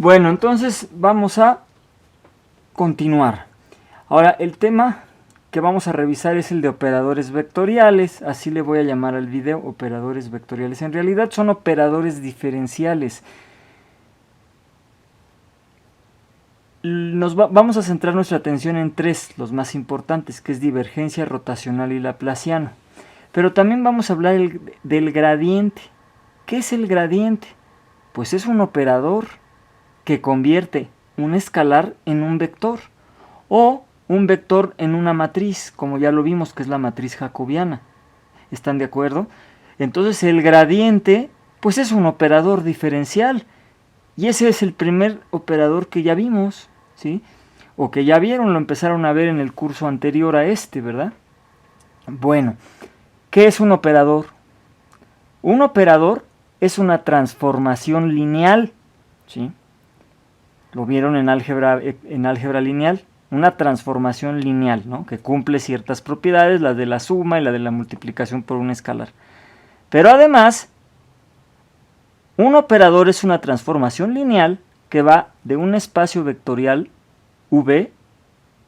Bueno, entonces vamos a continuar. Ahora, el tema que vamos a revisar es el de operadores vectoriales. Así le voy a llamar al video, operadores vectoriales. En realidad son operadores diferenciales. Vamos a centrar nuestra atención en tres, los más importantes, que es divergencia, rotacional y laplaciano. Pero también vamos a hablar del gradiente. ¿Qué es el gradiente? Pues es un operador que convierte un escalar en un vector o un vector en una matriz, como ya lo vimos que es la matriz jacobiana. ¿Están de acuerdo? Entonces el gradiente pues es un operador diferencial y ese es el primer operador que ya vimos, ¿sí? O que ya vieron, lo empezaron a ver en el curso anterior a este, ¿verdad? Bueno, ¿qué es un operador? Un operador es una transformación lineal, ¿sí? Lo vieron en álgebra lineal, una transformación lineal, ¿no? Que cumple ciertas propiedades, la de la suma y la de la multiplicación por un escalar. Pero además, un operador es una transformación lineal que va de un espacio vectorial V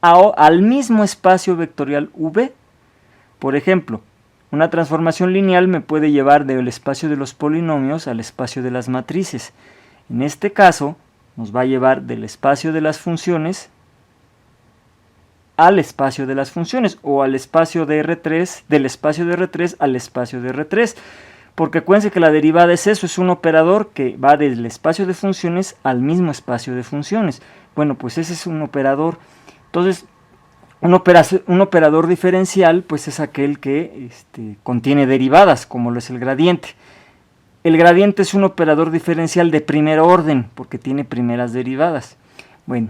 al mismo espacio vectorial V. Por ejemplo, una transformación lineal me puede llevar del espacio de los polinomios al espacio de las matrices. En este caso, nos va a llevar del espacio de las funciones al espacio de las funciones, o al espacio de R3, del espacio de R3 al espacio de R3. Porque acuérdense que la derivada es eso, es un operador que va del espacio de funciones al mismo espacio de funciones. Bueno, pues ese es un operador. Entonces, un operador diferencial pues es aquel que contiene derivadas, como lo es el gradiente. El gradiente es un operador diferencial de primer orden, porque tiene primeras derivadas. Bueno,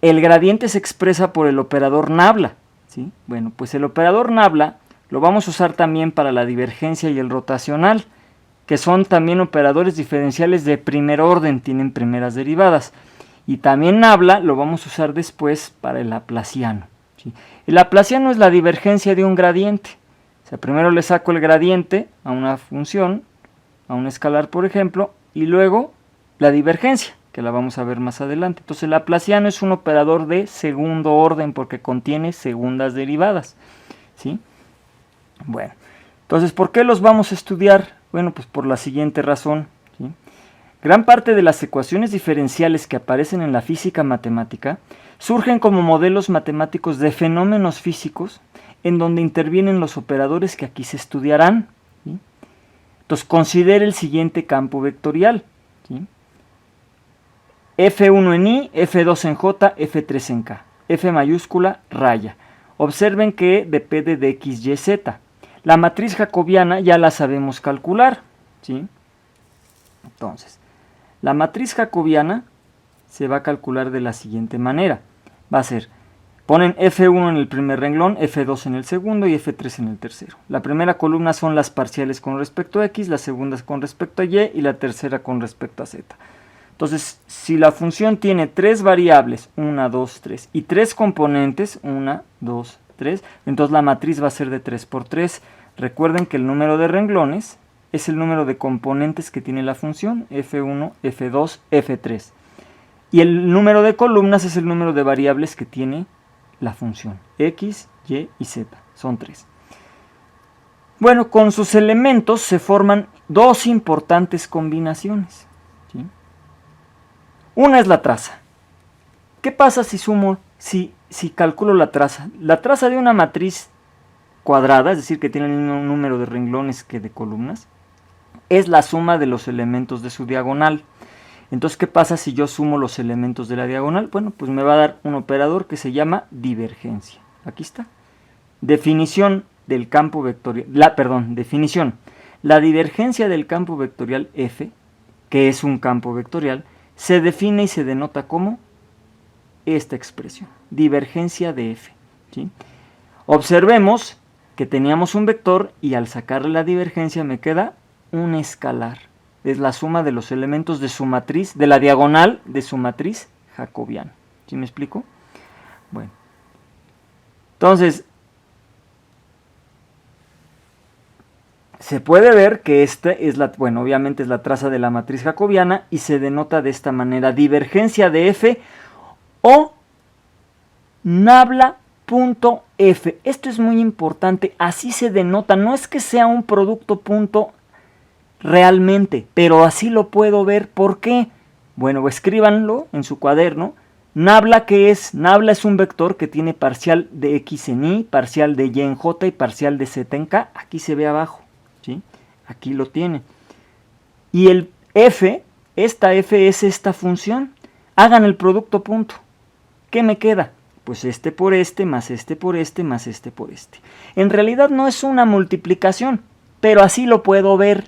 el gradiente se expresa por el operador nabla, ¿sí? Bueno, pues el operador nabla lo vamos a usar también para la divergencia y el rotacional, que son también operadores diferenciales de primer orden, tienen primeras derivadas. Y también nabla lo vamos a usar después para el laplaciano, ¿sí? El laplaciano es la divergencia de un gradiente. O sea, primero le saco el gradiente a una función, a un escalar por ejemplo, y luego la divergencia, que la vamos a ver más adelante. Entonces el laplaciano es un operador de segundo orden porque contiene segundas derivadas, ¿sí? Bueno, entonces ¿por qué los vamos a estudiar? Bueno, pues por la siguiente razón, ¿sí? Gran parte de las ecuaciones diferenciales que aparecen en la física matemática surgen como modelos matemáticos de fenómenos físicos en donde intervienen los operadores que aquí se estudiarán, ¿sí? Entonces considere el siguiente campo vectorial, ¿sí? F1 en I, F2 en J, F3 en K. F mayúscula, raya. Observen que depende de X, Y, Z. La matriz jacobiana ya la sabemos calcular, ¿sí? Entonces, la matriz jacobiana se va a calcular de la siguiente manera. Va a ser, ponen F1 en el primer renglón, F2 en el segundo y F3 en el tercero. La primera columna son las parciales con respecto a X, la segunda es con respecto a Y y la tercera con respecto a Z. Entonces, si la función tiene tres variables, 1, 2, 3, y tres componentes, 1, 2, 3, entonces la matriz va a ser de 3 por 3. Recuerden que el número de renglones es el número de componentes que tiene la función, F1, F2, F3. Y el número de columnas es el número de variables que tiene la función, X, Y y Z, son 3. Bueno, con sus elementos se forman dos importantes combinaciones, ¿sí? Una es la traza. ¿Qué pasa si sumo, si calculo la traza? La traza de una matriz cuadrada, es decir, que tiene el mismo número de renglones que de columnas, es la suma de los elementos de su diagonal. Entonces, ¿qué pasa si yo sumo los elementos de la diagonal? Bueno, pues me va a dar un operador que se llama divergencia. Aquí está. Definición del campo vectorial. Definición. La divergencia del campo vectorial F, que es un campo vectorial, se define y se denota como esta expresión, divergencia de F, ¿sí? Observemos que teníamos un vector y al sacarle la divergencia me queda un escalar. Es la suma de los elementos de su matriz, de la diagonal de su matriz jacobiana. ¿Sí me explico? Bueno, entonces, se puede ver que bueno, obviamente es la traza de la matriz jacobiana y se denota de esta manera: divergencia de F o nabla.f. Esto es muy importante, así se denota, no es que sea un producto punto realmente, pero así lo puedo ver. ¿Por qué? Bueno, escríbanlo en su cuaderno. Nabla, ¿qué es? Nabla es un vector que tiene parcial de x en y, parcial de y en j y parcial de z en k. Aquí se ve abajo, ¿sí? Aquí lo tiene. Y el f, esta f es esta función. Hagan el producto punto. ¿Qué me queda? Pues este por este, más este por este, más este por este. En realidad no es una multiplicación, pero así lo puedo ver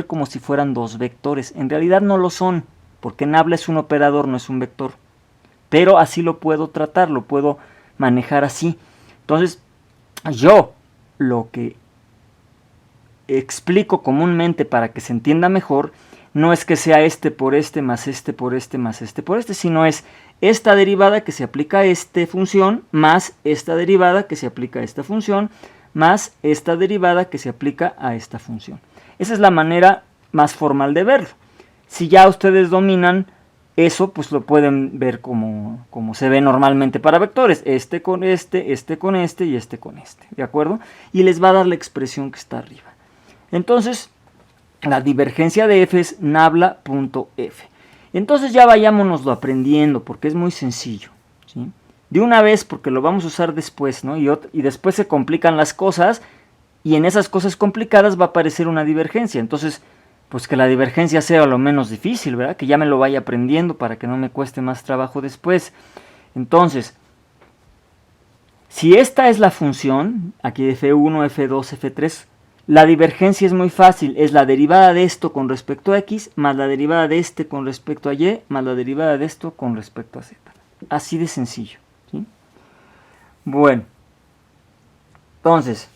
como si fueran dos vectores. En realidad no lo son, porque nabla es un operador, no es un vector. Pero así lo puedo tratar, lo puedo manejar así. Entonces, yo lo que explico comúnmente para que se entienda mejor, no es que sea este por este, más este por este, más este por este, sino es esta derivada que se aplica a esta función, más esta derivada que se aplica a esta función, más esta derivada que se aplica a esta función. Esa es la manera más formal de verlo. Si ya ustedes dominan eso, pues lo pueden ver como se ve normalmente para vectores. Este con este, este con este y este con este. ¿De acuerdo? Y les va a dar la expresión que está arriba. Entonces, la divergencia de f es nabla.f. Entonces ya vayámonoslo aprendiendo, porque es muy sencillo, ¿sí? De una vez, porque lo vamos a usar después, ¿no? Y después se complican las cosas, y en esas cosas complicadas va a aparecer una divergencia. Entonces, pues que la divergencia sea lo menos difícil, ¿verdad? Que ya me lo vaya aprendiendo para que no me cueste más trabajo después. Entonces, si esta es la función, aquí de f1, f2, f3, la divergencia es muy fácil, es la derivada de esto con respecto a x, más la derivada de este con respecto a y, más la derivada de esto con respecto a z. Así de sencillo, ¿sí? Bueno, entonces,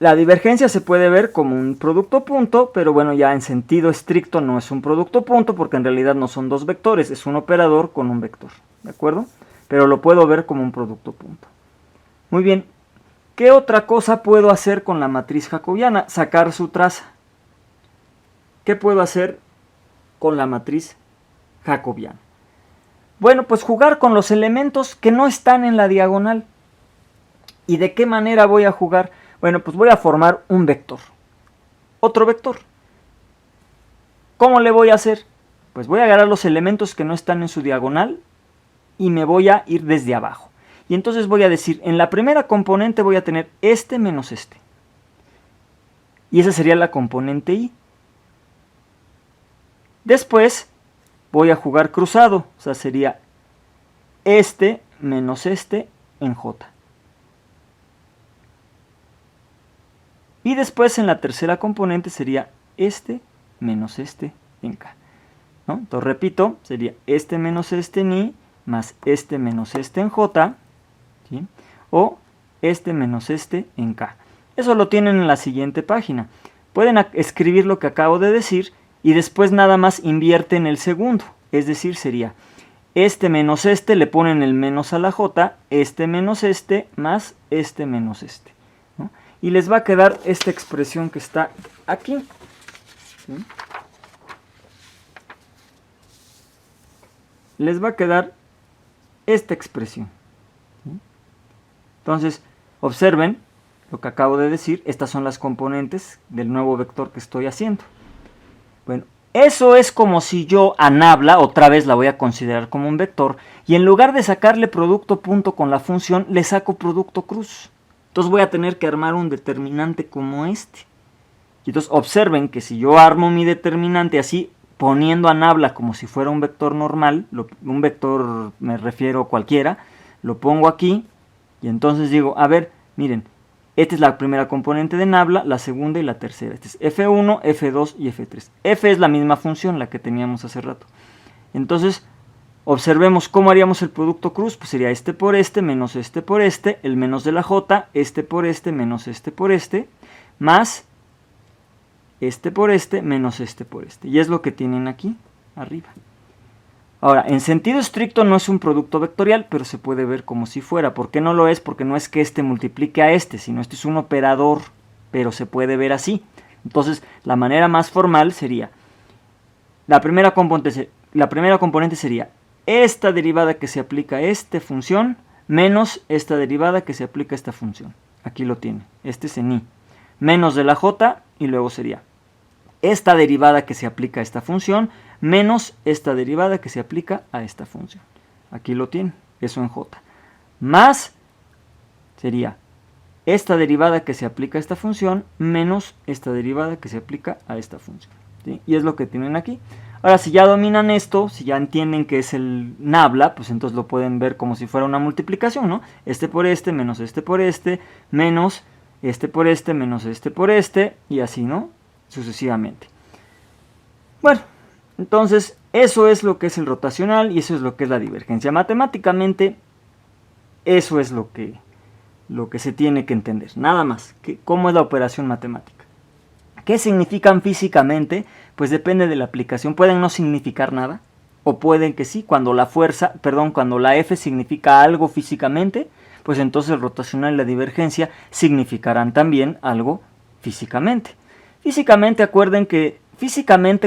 la divergencia se puede ver como un producto punto, pero bueno, ya en sentido estricto no es un producto punto, porque en realidad no son dos vectores, es un operador con un vector, ¿de acuerdo? Pero lo puedo ver como un producto punto. Muy bien. ¿Qué otra cosa puedo hacer con la matriz jacobiana? Sacar su traza. ¿Qué puedo hacer con la matriz jacobiana? Bueno, pues jugar con los elementos que no están en la diagonal. ¿Y de qué manera voy a jugar? Bueno, pues voy a formar un vector. Otro vector. ¿Cómo le voy a hacer? Pues voy a agarrar los elementos que no están en su diagonal y me voy a ir desde abajo. Y entonces voy a decir, en la primera componente voy a tener este menos este. Y esa sería la componente y. Después voy a jugar cruzado, o sea, sería este menos este en j. Y después en la tercera componente sería este menos este en k, ¿no? Entonces repito, sería este menos este en i más este menos este en j, ¿sí? O este menos este en k. Eso lo tienen en la siguiente página. Pueden escribir lo que acabo de decir y después nada más invierten el segundo. Es decir, sería este menos este, le ponen el menos a la j, este menos este más este menos este, ¿no? Y les va a quedar esta expresión que está aquí, ¿sí? Les va a quedar esta expresión. Entonces, observen lo que acabo de decir. Estas son las componentes del nuevo vector que estoy haciendo. Bueno, eso es como si yo a nabla, otra vez la voy a considerar como un vector, y en lugar de sacarle producto punto con la función, le saco producto cruz. Entonces voy a tener que armar un determinante como este. Y entonces observen que si yo armo mi determinante así, poniendo a nabla como si fuera un vector normal, un vector me refiero cualquiera, lo pongo aquí. Y entonces digo, a ver, miren, esta es la primera componente de nabla, la segunda y la tercera. Este es F1, F2 y F3. F es la misma función, la que teníamos hace rato. Entonces, observemos cómo haríamos el producto cruz. Pues sería este por este, menos este por este, el menos de la j, este por este, menos este por este, más este por este, menos este por este. Y es lo que tienen aquí, arriba. Ahora, en sentido estricto no es un producto vectorial, pero se puede ver como si fuera. ¿Por qué no lo es? Porque no es que este multiplique a este, sino este es un operador, pero se puede ver así. Entonces, la manera más formal sería, la primera componente sería esta derivada que se aplica a esta función menos esta derivada que se aplica a esta función. Aquí lo tiene, este es en i. Menos de la j y luego sería esta derivada que se aplica a esta función menos esta derivada que se aplica a esta función. Aquí lo tiene, eso en j. Más sería esta derivada que se aplica a esta función menos esta derivada que se aplica a esta función, ¿sí? Y es lo que tienen aquí. Ahora, si ya dominan esto, si ya entienden que es el nabla, pues entonces lo pueden ver como si fuera una multiplicación, ¿no? Este por este, menos este por este, menos este por este, menos este por este, y así, ¿no? Sucesivamente. Bueno, entonces eso es lo que es el rotacional y eso es lo que es la divergencia. Matemáticamente, eso es lo que se tiene que entender, nada más. ¿Cómo es la operación matemática? ¿Qué significan físicamente? Pues depende de la aplicación. Pueden no significar nada, o pueden que sí. Cuando la F significa algo físicamente, pues entonces el rotacional y la divergencia significarán también algo físicamente. Físicamente, acuerden que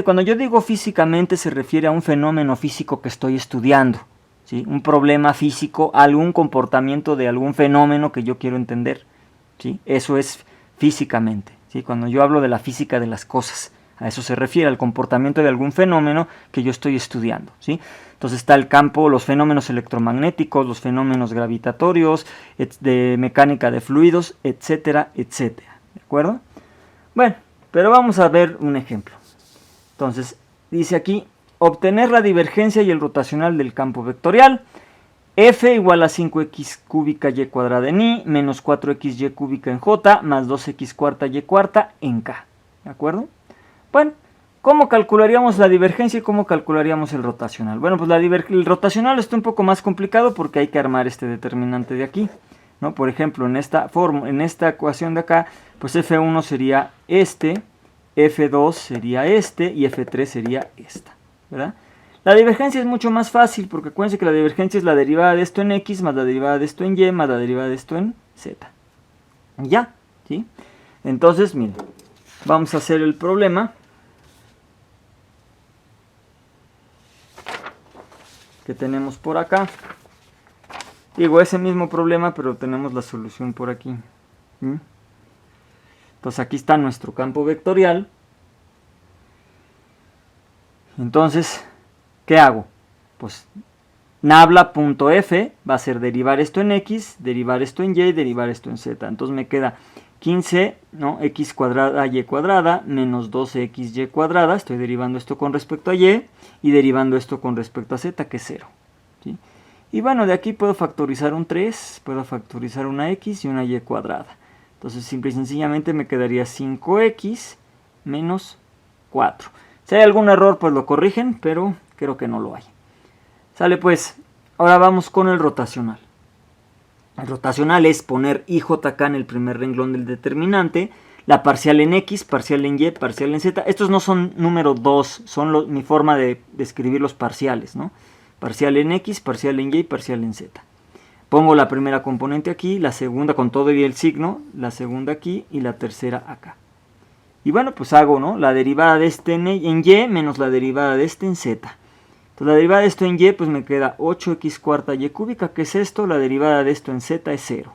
cuando yo digo físicamente, se refiere a un fenómeno físico que estoy estudiando, ¿sí? Un problema físico, algún comportamiento de algún fenómeno que yo quiero entender, ¿sí? Eso es físicamente, ¿sí? Cuando yo hablo de la física de las cosas, a eso se refiere, al comportamiento de algún fenómeno que yo estoy estudiando, ¿sí? Entonces está el campo, los fenómenos electromagnéticos, los fenómenos gravitatorios, de mecánica de fluidos, etcétera, etcétera, ¿de acuerdo? Bueno, pero vamos a ver un ejemplo. Entonces, dice aquí, obtener la divergencia y el rotacional del campo vectorial. F igual a 5x cúbica y cuadrada en i, menos 4xy cúbica en j, más 2x cuarta y cuarta en k. ¿De acuerdo? Bueno, ¿cómo calcularíamos la divergencia y cómo calcularíamos el rotacional? Bueno, pues el rotacional está un poco más complicado porque hay que armar este determinante de aquí, ¿no? Por ejemplo, en esta ecuación de acá, pues F1 sería este, F2 sería este y F3 sería esta, ¿verdad? La divergencia es mucho más fácil porque acuérdense que la divergencia es la derivada de esto en x más la derivada de esto en y más la derivada de esto en z. Ya, ¿sí? Entonces, miren, vamos a hacer el problema que tenemos por acá. Digo, ese mismo problema, pero tenemos la solución por aquí. ¿Sí? Entonces aquí está nuestro campo vectorial. Entonces, ¿qué hago? Pues nabla.f va a ser derivar esto en x, derivar esto en y, derivar esto en z. Entonces me queda 15, ¿no? X cuadrada y cuadrada menos 12xy cuadrada. Estoy derivando esto con respecto a y y derivando esto con respecto a z, que es 0. ¿Sí? Y bueno, de aquí puedo factorizar un 3, puedo factorizar una x y una y cuadrada. Entonces simple y sencillamente me quedaría 5x menos 4. Si hay algún error, pues lo corrigen, pero creo que no lo hay. Sale pues, ahora vamos con el rotacional. El rotacional es poner IJK en el primer renglón del determinante, la parcial en X, parcial en Y, parcial en Z. Estos no son número 2, son mi forma de escribir los parciales, ¿no? Parcial en X, parcial en Y y parcial en Z. Pongo la primera componente aquí, la segunda con todo y el signo, la segunda aquí y la tercera acá. Y bueno, pues hago, ¿no? La derivada de este en Y menos la derivada de este en Z. Entonces la derivada de esto en y, pues me queda 8x cuarta y cúbica, que es esto, la derivada de esto en z es 0.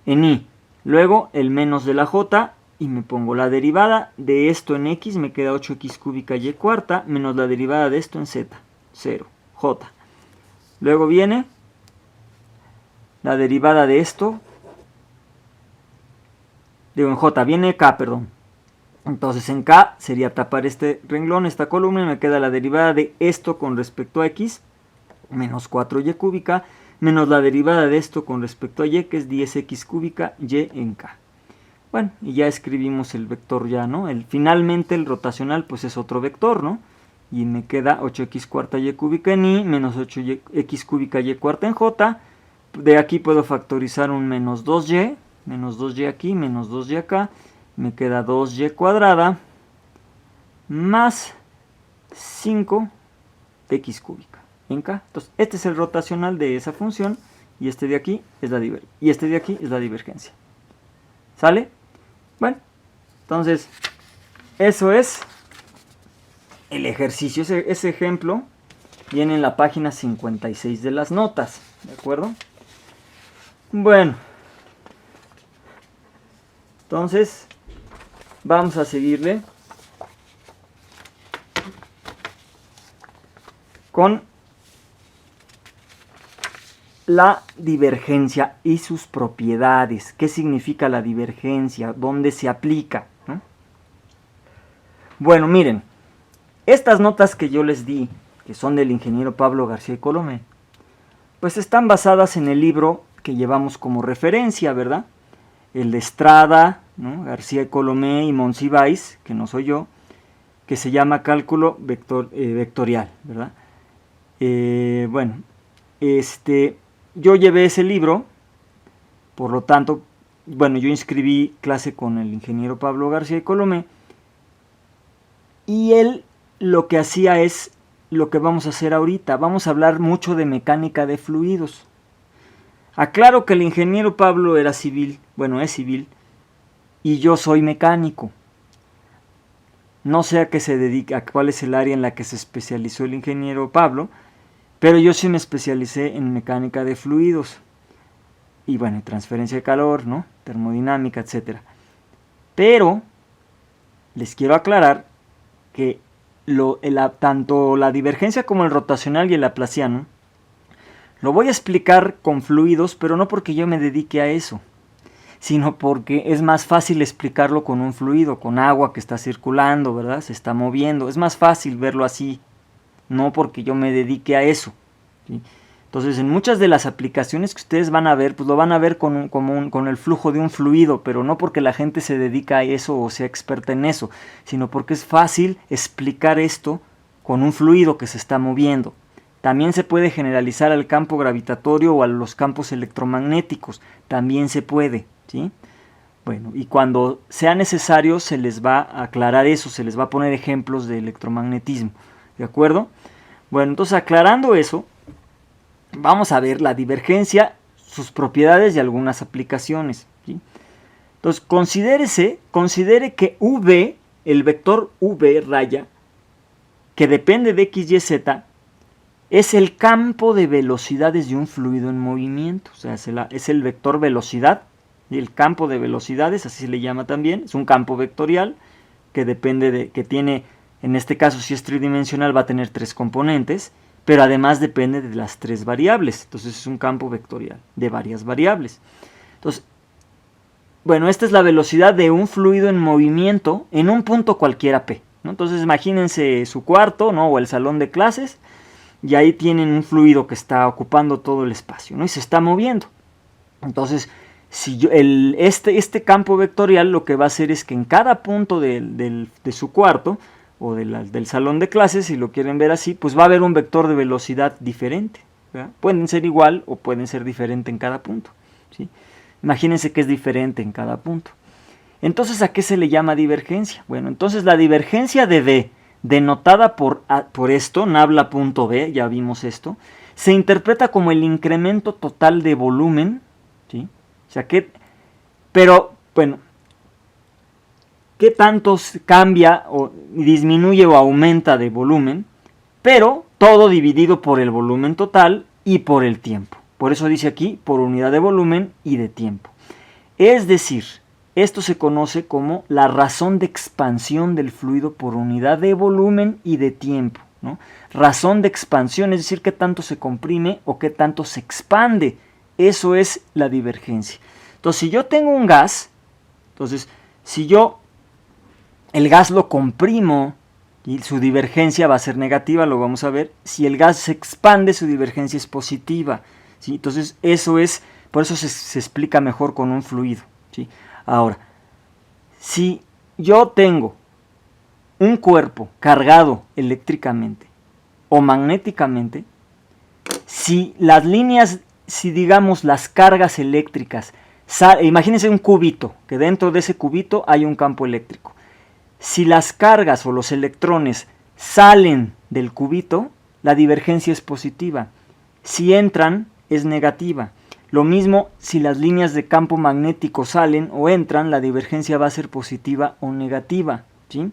En i, luego el menos de la j, y me pongo la derivada de esto en x, me queda 8x cúbica y cuarta, menos la derivada de esto en z, 0, j. Luego viene la derivada de esto, digo en j, viene k, perdón. Entonces en K sería tapar este renglón, esta columna, y me queda la derivada de esto con respecto a X, menos 4Y cúbica, menos la derivada de esto con respecto a Y, que es 10X cúbica, Y en K. Bueno, y ya escribimos el vector ya, ¿no? Finalmente el rotacional pues es otro vector, ¿no? Y me queda 8X cuarta Y cúbica en I, menos 8X cúbica Y cuarta en J. De aquí puedo factorizar un menos 2Y aquí, menos 2Y acá. Me queda 2y cuadrada más 5x cúbica en k. Entonces, este es el rotacional de esa función y este de aquí es la divergencia. ¿Sale? Bueno, entonces, eso es el ejercicio. Ese ejemplo viene en la página 56 de las notas, ¿de acuerdo? Bueno, entonces, vamos a seguirle con la divergencia y sus propiedades. ¿Qué significa la divergencia? ¿Dónde se aplica? ¿No? Bueno, miren, estas notas que yo les di, que son del ingeniero Pablo García y Colomé, pues están basadas en el libro que llevamos como referencia, ¿verdad? El de Estrada, ¿no? García y Colomé y Monsiváis, que no soy yo, que se llama Cálculo Vectorial, ¿verdad? Bueno, yo llevé ese libro, por lo tanto, bueno, yo inscribí clase con el ingeniero Pablo García y Colomé, y él lo que hacía es lo que vamos a hacer ahorita. Vamos a hablar mucho de mecánica de fluidos. Aclaro que el ingeniero Pablo era civil, bueno, es civil, y yo soy mecánico. No sé a qué se dedica, a cuál es el área en la que se especializó el ingeniero Pablo, pero yo sí me especialicé en mecánica de fluidos. Y bueno, transferencia de calor, ¿no? Termodinámica, etc. Pero les quiero aclarar que tanto la divergencia como el rotacional y el laplaciano lo voy a explicar con fluidos, pero no porque yo me dedique a eso, sino porque es más fácil explicarlo con un fluido, con agua que está circulando, ¿verdad? Se está moviendo. Es más fácil verlo así, no porque yo me dedique a eso, ¿sí? Entonces, en muchas de las aplicaciones que ustedes van a ver, pues lo van a ver con el flujo de un fluido, pero no porque la gente se dedica a eso o sea experta en eso, sino porque es fácil explicar esto con un fluido que se está moviendo. También se puede generalizar al campo gravitatorio o a los campos electromagnéticos, también se puede, ¿sí? Bueno, y cuando sea necesario se les va a aclarar eso, se les va a poner ejemplos de electromagnetismo, ¿de acuerdo? Bueno, entonces aclarando eso, vamos a ver la divergencia, sus propiedades y algunas aplicaciones, ¿sí? Entonces considere que V, el vector V raya, que depende de X, Y, Z, es el campo de velocidades de un fluido en movimiento. O sea, es el vector velocidad, y el campo de velocidades, así se le llama también, es un campo vectorial que depende que tiene, en este caso si es tridimensional va a tener 3 componentes, pero además depende de las 3 variables. Entonces es un campo vectorial de varias variables. Entonces, bueno, esta es la velocidad de un fluido en movimiento en un punto cualquiera P, ¿no? Entonces imagínense su cuarto, ¿no? O el salón de clases, y ahí tienen un fluido que está ocupando todo el espacio, ¿no? Y se está moviendo. Entonces, si este campo vectorial lo que va a hacer es que en cada punto de su cuarto o del salón de clases, si lo quieren ver así, pues va a haber un vector de velocidad diferente, ¿verdad? Pueden ser igual o pueden ser diferente en cada punto, ¿sí? Imagínense que es diferente en cada punto. Entonces, ¿a qué se le llama divergencia? Bueno, entonces la divergencia de V, denotada por esto, nabla.b, ya vimos esto, se interpreta como el incremento total de volumen, ¿sí? O sea, pero, bueno, ¿qué tanto cambia o disminuye o aumenta de volumen? Pero todo dividido por el volumen total y por el tiempo. Por eso dice aquí, por unidad de volumen y de tiempo. Es decir, esto se conoce como la razón de expansión del fluido por unidad de volumen y de tiempo, ¿no? Razón de expansión, es decir, qué tanto se comprime o qué tanto se expande. Eso es la divergencia. Entonces, si yo tengo un gas, entonces, si yo el gas lo comprimo y su divergencia va a ser negativa, lo vamos a ver. Si el gas se expande, su divergencia es positiva, ¿sí? Entonces, eso es, por eso se explica mejor con un fluido, ¿sí? Ahora, si yo tengo un cuerpo cargado eléctricamente o magnéticamente, si las líneas, si digamos las cargas eléctricas, imagínense un cubito, que dentro de ese cubito hay un campo eléctrico. Si las cargas o los electrones salen del cubito, la divergencia es positiva. Si entran, es negativa. Lo mismo si las líneas de campo magnético salen o entran, la divergencia va a ser positiva o negativa, ¿sí?